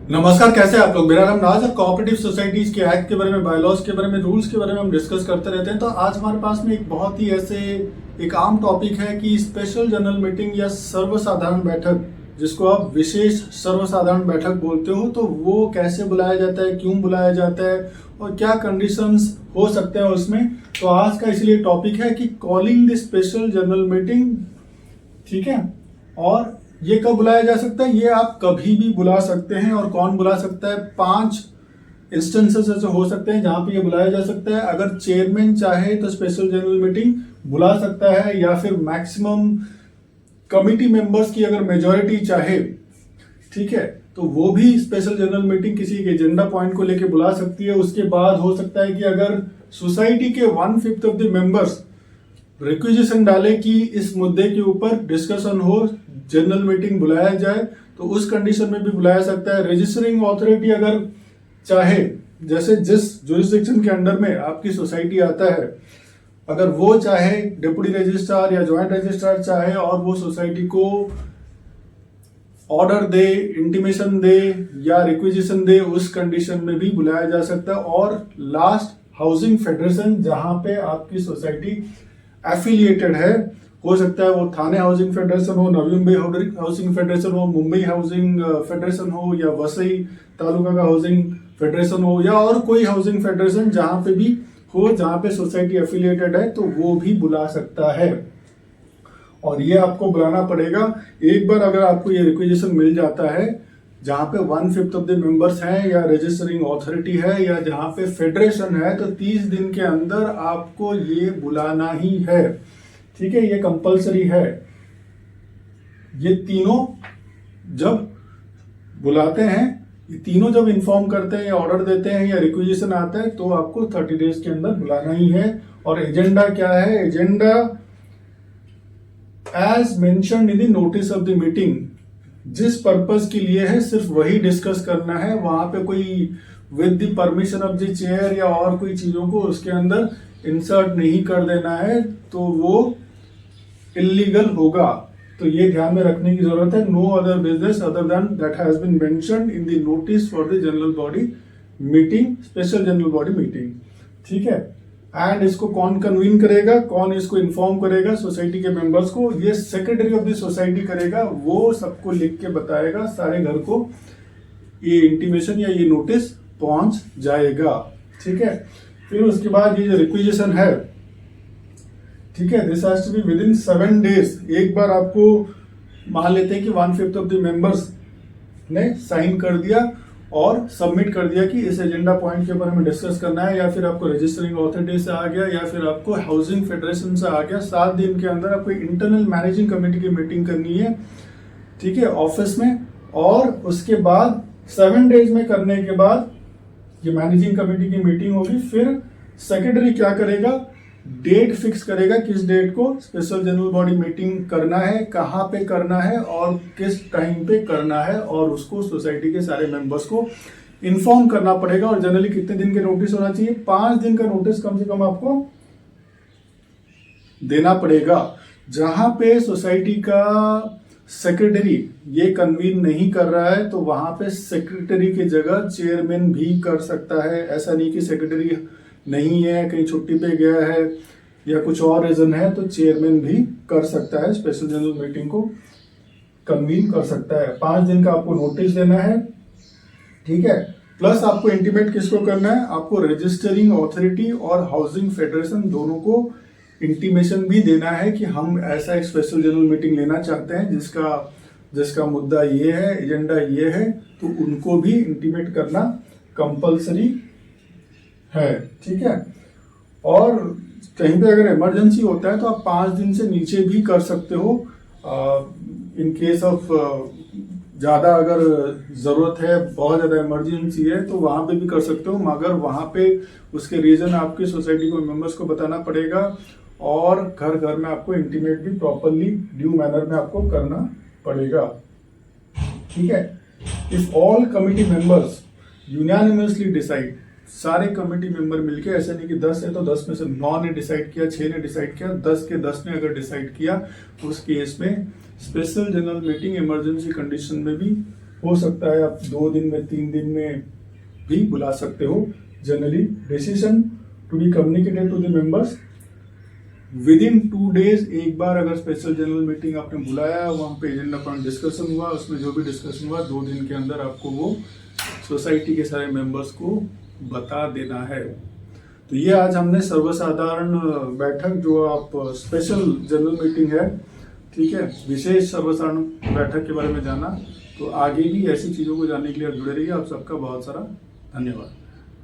नमस्कार, कैसे हैं आप लोग। मेरा नाम राज और कोऑपरेटिव सोसाइटीज के एक्ट के बारे में, बायलॉज के बारे में, रूल्स के बारे में हम डिस्कस करते रहते हैं। तो आज हमारे पास में एक बहुत ही ऐसे एक आम टॉपिक है कि स्पेशल जनरल मीटिंग या सर्वसाधारण बैठक, जिसको आप विशेष सर्वसाधारण बैठक बोलते हो, तो वो कैसे बुलाया जाता है, क्यों बुलाया जाता है और क्या कंडीशंस हो सकते हैं उसमें। तो आज का इसलिए टॉपिक है कि calling the special general meeting. ठीक है, और ये कब बुलाया जा सकता है, ये आप कभी भी बुला सकते हैं। और कौन बुला सकता है, 5 इंस्टेंसेस ऐसे हो सकते हैं जहां पे ये बुलाया जा सकता है। अगर चेयरमैन चाहे तो स्पेशल जनरल मीटिंग बुला सकता है, या फिर मैक्सिमम कमिटी मेंबर्स की अगर मेजॉरिटी चाहे, ठीक है, तो वो भी स्पेशल जनरल मीटिंग किसी के एजेंडा पॉइंट को लेके बुला सकती है। उसके बाद हो सकता है कि अगर सोसाइटी के 1/5 ऑफ द मेंबर्स रिक्वेजिशन डाले कि इस मुद्दे के ऊपर डिस्कशन हो, जनरल मीटिंग बुलाया जाए, तो उस कंडीशन में भी बुलाया सकता है। रजिस्टरिंग अथॉरिटी अगर चाहे, जैसे जिस जुरिस्डिक्शन के अंडर में आपकी सोसाइटी आता है, अगर वो चाहे, डिप्टी रजिस्ट्रार या ज्वाइंट रजिस्ट्रार चाहे और वो सोसाइटी को ऑर्डर दे, इंटीमेशन दे या रिक्वेजिशन दे, उस कंडीशन में भी बुलाया जा सकता है। और लास्ट, हाउसिंग फेडरेशन, जहां पे आपकी सोसाइटी एफिलिएटेड है, हो सकता है वो थाने हाउसिंग फेडरेशन हो, नवी मुंबई हाउसिंग फेडरेशन हो, मुंबई हाउसिंग फेडरेशन हो, या वसई तालुका का हाउसिंग फेडरेशन हो, या और कोई हाउसिंग फेडरेशन जहां पे भी हो, जहां पे सोसाइटी एफिलिएटेड है, तो वो भी बुला सकता है। और ये आपको बुलाना पड़ेगा। एक बार अगर आपको ये रिक्वेजिशन मिल जाता है, जहां पे 1/5 ऑफ द मेंबर्स हैं, या रजिस्टरिंग अथॉरिटी है, या जहां पे फेडरेशन है, तो 30 दिन के अंदर आपको ये बुलाना ही है। ठीक है, ये कंपलसरी है। ये तीनों जब बुलाते हैं, ये तीनों जब इन्फॉर्म करते हैं या ऑर्डर देते हैं या रिक्वेजिशन आता है, तो आपको 30 डेज के अंदर बुलाना ही है। और एजेंडा क्या है, agenda as mentioned in the notice of the meeting, जिस पर्पस के लिए है सिर्फ वही डिस्कस करना है। वहां पे कोई with the permission of the chair या और कोई चीजों को उसके अंदर इंसर्ट नहीं कर देना है, तो वो इलीगल होगा। तो ये ध्यान में रखने की जरूरत है। No other business other than that has been mentioned in the notice for the general body meeting, special general body meeting. ठीक है, एंड इसको कौन कन्वीन करेगा, कौन इसको इन्फॉर्म करेगा सोसाइटी के मेंबर्स को, ये सेक्रेटरी ऑफ द सोसाइटी करेगा। वो सबको लिख के बताएगा, सारे घर को ये इंटीमेशन या ये नोटिस पहुंच जाएगा। ठीक है, फिर उसके बाद ये जो रिक्वेजिशन है, ठीक है, this has to be within 7 days. एक बार आपको मान लेते हैं कि 1/5 ऑफ द मेंबर्स ने साइन कर दिया और सबमिट कर दिया कि इस एजेंडा पॉइंट के ऊपर हमें डिस्कस करना है, या फिर आपको रजिस्टरिंग अथॉरिटी से आ गया, या फिर आपको हाउसिंग फेडरेशन से आ गया। 7 दिन के अंदर आपको इंटरनल मैनेजिंग कमेटी की मीटिंग करनी है, ठीक है, ऑफिस में। और उसके बाद 7 डेज में करने के बाद ये मैनेजिंग कमेटी की मीटिंग होगी। फिर सेक्रेटरी क्या करेगा, डेट फिक्स करेगा, किस डेट को स्पेशल जनरल बॉडी मीटिंग करना है, कहां पे करना है और किस टाइम पे करना है, और उसको सोसाइटी के सारे मेंबर्स को इन्फॉर्म करना पड़ेगा। और जनरली कितने दिन के नोटिस होना चाहिए, 5 दिन का नोटिस कम से कम आपको देना पड़ेगा। जहां पे सोसाइटी का सेक्रेटरी ये कन्वीन नहीं कर रहा है, तो वहां पे सेक्रेटरी की जगह चेयरमैन भी कर सकता है। ऐसा नहीं कि सेक्रेटरी नहीं है, कहीं छुट्टी पे गया है या कुछ और रीजन है, तो चेयरमैन भी कर सकता है, स्पेशल जनरल मीटिंग को कन्वीन कर सकता है। 5 दिन का आपको नोटिस देना है, ठीक है। प्लस आपको इंटीमेट किसको करना है, आपको रजिस्टरिंग अथॉरिटी और हाउसिंग फेडरेशन दोनों को इंटीमेशन भी देना है कि हम ऐसा एक स्पेशल जनरल मीटिंग लेना चाहते हैं जिसका मुद्दा ये है, एजेंडा ये है, तो उनको भी इंटीमेट करना कंपलसरी है। ठीक है, और कहीं पे अगर इमरजेंसी होता है तो आप 5 दिन से नीचे भी कर सकते हो। इन केस ऑफ ज्यादा अगर जरूरत है, बहुत ज्यादा इमरजेंसी है, तो वहां पे भी कर सकते हो, मगर वहां पे उसके रीजन आपकी सोसाइटी को मेंबर्स को बताना पड़ेगा, और घर घर में आपको इंटीमेट भी प्रॉपरली ड्यू मैनर में आपको करना पड़ेगा। ठीक है, if all committee members unanimously decide, सारे कमेटी मेंबर मिलके, ऐसे नहीं कि 10 है तो 10 में से 9 ने डिसाइड किया, 6 ने डिसाइड किया, 10 के 10 ने अगर डिसाइड किया, उस केस में special general meeting emergency condition में भी हो सकता है आप 2 दिन में 3 दिन में भी बुला सकते हो। Generally decision to be communicated to the members within 2 days। एक बार अगर स्पेशल जनरल मीटिंग आपने बुलाया, वहाँ पे एजेंडा पॉइंट डिस्कशन हुआ, उसमें जो भी डिस्कशन हुआ 2 दिन के अंदर आपको वो सोसाइटी के सारे मेंबर्स को बता देना है। तो ये आज हमने सर्वसाधारण बैठक, जो आप स्पेशल जनरल मीटिंग है, ठीक है, विशेष सर्वसाधारण बैठक के बारे में जाना। तो आगे भी ऐसी चीज़ों को जानने के लिए आप जुड़े रहिए। आप सबका बहुत सारा धन्यवाद।